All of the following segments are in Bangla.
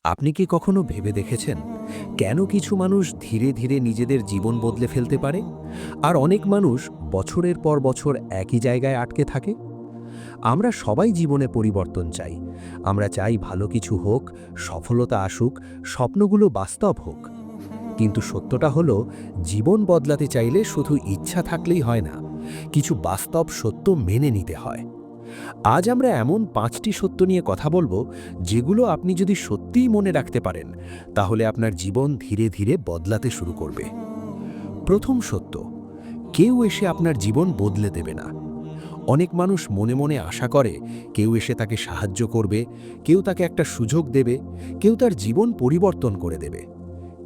আপনি কি কখনো ভেবে দেখেছেন কেন কিছু মানুষ ধীরে ধীরে নিজেদের জীবন বদলে ফেলতে পারে আর অনেক মানুষ বছরের পর বছর একই জায়গায় আটকে থাকে? আমরা সবাই জীবনে পরিবর্তন চাই। আমরা চাই ভালো কিছু হোক, সফলতা আসুক, স্বপ্নগুলো বাস্তব হোক। কিন্তু সত্যটা হলো, জীবন বদলাতে চাইলে শুধু ইচ্ছা থাকলেই হয় না, কিছু বাস্তব সত্য মেনে নিতে হয়। আজ আমরা এমন 5টি সত্য নিয়ে কথা বলবো, যেগুলো আপনি যদি সত্যিই মনে রাখতে পারেন, তাহলে আপনার জীবন ধীরে ধীরে বদলাতে শুরু করবে। প্রথম সত্য: কেউ এসে আপনার জীবন বদলে দেবে না। অনেক মানুষ মনে মনে আশা করে কেউ এসে তাকে সাহায্য করবে, কেউ তাকে একটা সুযোগ দেবে, কেউ তার জীবন পরিবর্তন করে দেবে।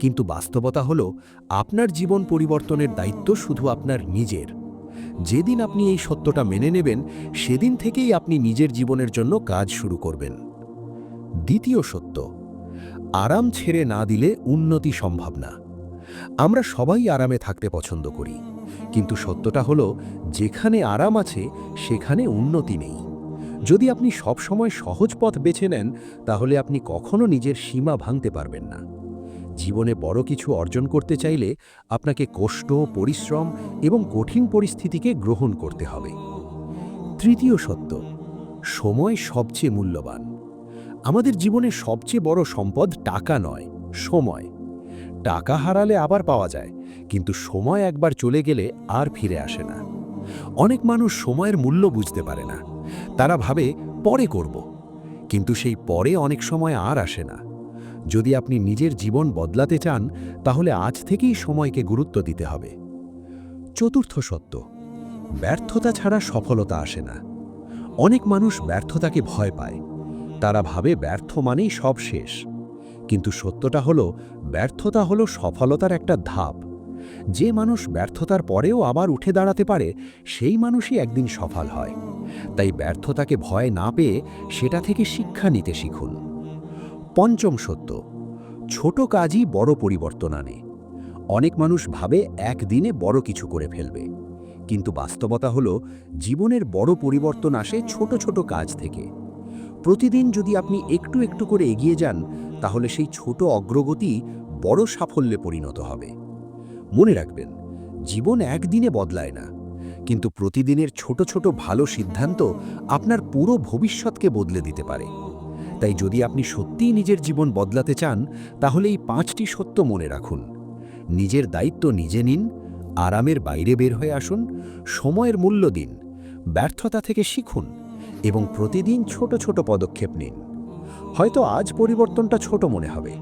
কিন্তু বাস্তবতা হলো, আপনার জীবন পরিবর্তনের দায়িত্ব শুধু আপনার নিজের। যেদিন আপনি এই সত্যটা মেনে নেবেন, সেদিন থেকেই আপনি নিজের জীবনের জন্য কাজ শুরু করবেন। দ্বিতীয় সত্য: আরাম ছেড়ে না দিলে উন্নতি সম্ভব না। আমরা সবাই আরামে থাকতে পছন্দ করি, কিন্তু সত্যটা হলো, যেখানে আরাম আছে সেখানে উন্নতি নেই। যদি আপনি সবসময় সহজ পথ বেছে নেন, তাহলে আপনি কখনো নিজের সীমা ভাঙতে পারবেন না। জীবনে বড় কিছু অর্জন করতে চাইলে আপনাকে কষ্ট, পরিশ্রম এবং কঠিন পরিস্থিতিকে গ্রহণ করতে হবে। তৃতীয় সত্য: সময় সবচেয়ে মূল্যবান। আমাদের জীবনে সবচেয়ে বড় সম্পদ টাকা নয়, সময়। টাকা হারালে আবার পাওয়া যায়, কিন্তু সময় একবার চলে গেলে আর ফিরে আসে না। অনেক মানুষ সময়ের মূল্য বুঝতে পারে না। তারা ভাবে পরে করব, কিন্তু সেই পরে অনেক সময় আর আসে না। যদি আপনি নিজের জীবন বদলাতে চান, তাহলে আজ থেকেই সময়কে গুরুত্ব দিতে হবে। চতুর্থ সত্য: ব্যর্থতা ছাড়া সফলতা আসে না। অনেক মানুষ ব্যর্থতাকে ভয় পায়। তারা ভাবে ব্যর্থ মানেই সব শেষ। কিন্তু সত্যটা হলো, ব্যর্থতা হলো সফলতার একটা ধাপ। যে মানুষ ব্যর্থতার পরেও আবার উঠে দাঁড়াতে পারে, সেই মানুষই একদিন সফল হয়। তাই ব্যর্থতাকে ভয় না পেয়ে সেটা থেকে শিক্ষা নিতে শিখুন। পঞ্চম সত্য: ছোট কাজই বড় পরিবর্তন আনে। অনেক মানুষ ভাবে একদিনে বড় কিছু করে ফেলবে, কিন্তু বাস্তবতা হলো, জীবনের বড় পরিবর্তন আসে ছোট ছোট কাজ থেকে। প্রতিদিন যদি আপনি একটু একটু করে এগিয়ে যান, তাহলে সেই ছোট অগ্রগতি বড় সাফল্যে পরিণত হবে। মনে রাখবেন, জীবন একদিনে বদলায় না, কিন্তু প্রতিদিনের ছোট ছোট ভালো সিদ্ধান্ত আপনার পুরো ভবিষ্যৎকে বদলে দিতে পারে। তাই যদি আপনি সত্যিই নিজের জীবন বদলাতে চান, তাহলে এই 5টি সত্য মনে রাখুন। নিজের দায়িত্ব নিজে নিন, আরামের বাইরে বের হয়ে আসুন, সময়ের মূল্য দিন, ব্যর্থতা থেকে শিখুন এবং প্রতিদিন ছোট ছোট পদক্ষেপ নিন। হয়তো আজ পরিবর্তনটা ছোট মনে হবে,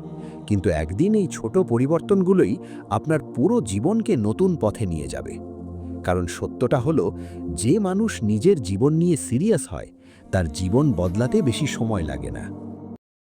কিন্তু একদিন এই ছোট পরিবর্তনগুলোই আপনার পুরো জীবনকে নতুন পথে নিয়ে যাবে। কারণ সত্যটা হলো, যে মানুষ নিজের জীবন নিয়ে সিরিয়াস হয়, তার জীবন বদলাতে বেশি সময় লাগে না।